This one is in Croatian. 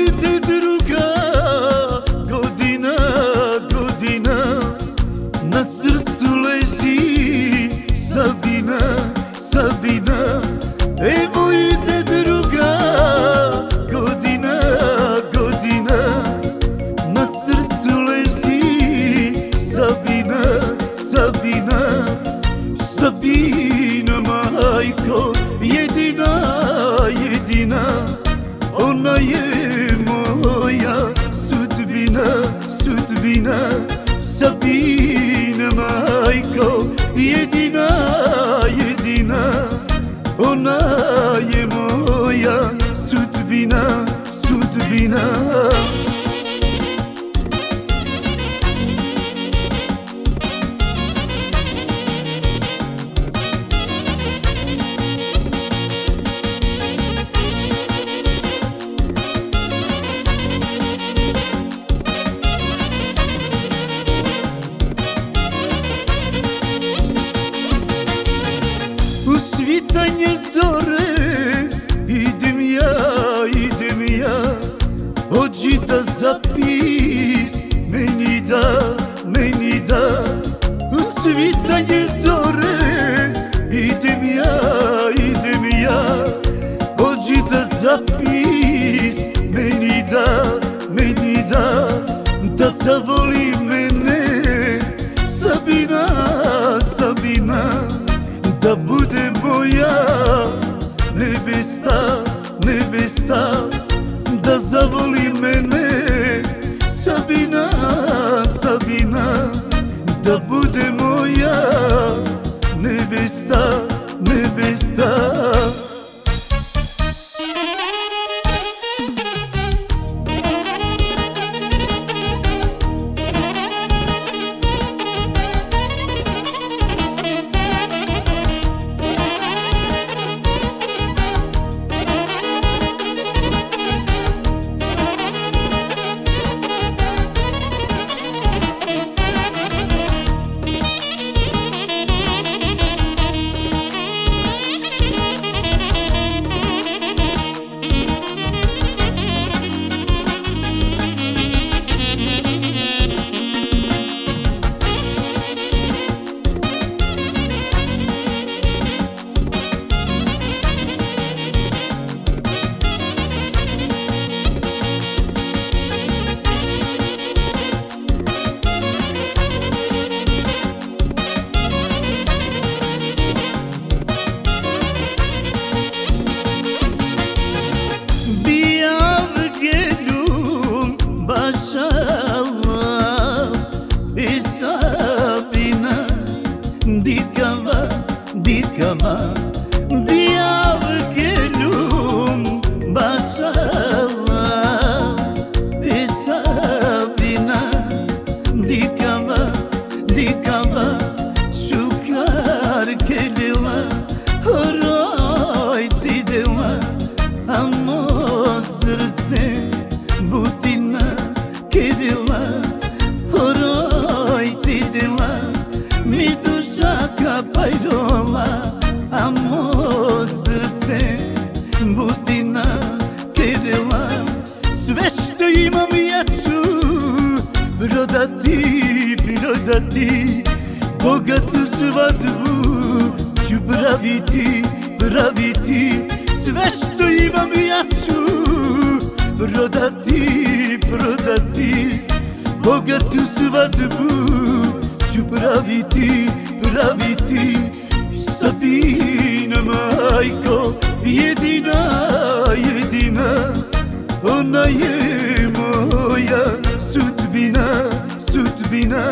ide druga godina, godina, na srcu leži Sabina, Sabina. Evo ide druga godina, godina, na srcu leži Sabina, Sabina. Sabina, majko, jedina, jedina, ona je moja sudbina, sudbina. Sabina, majko, jedina, jedina, ona je moja sudbina, sudbina. U svitanje zore idem ja, hođi da zapis meni da, meni da. U svitanje zore idem ja, hođi da zapis meni da, meni da. Da zavoli mene Sabina, Sabina, da bude moja nevesta, nevesta. Da zavoli mene Sabina, Sabina, da bude moja nevesta, nevesta. Dikama, dikama, diyav gelum başala Sabina, dikama, dikama, şukar kelila Horoj cidila, amo srce butina kelila Horoj cidila, mi duša kapajrola, amo srce butina kerela. Sve što imam ja ću prodati, prodati, bogatu svadbu ću praviti, praviti. Sve što imam ja ću prodati, prodati, bogatu svadbu ću praviti, praviti. Sabina, majko, jedina, jedina, ona je moja sudbina, sudbina.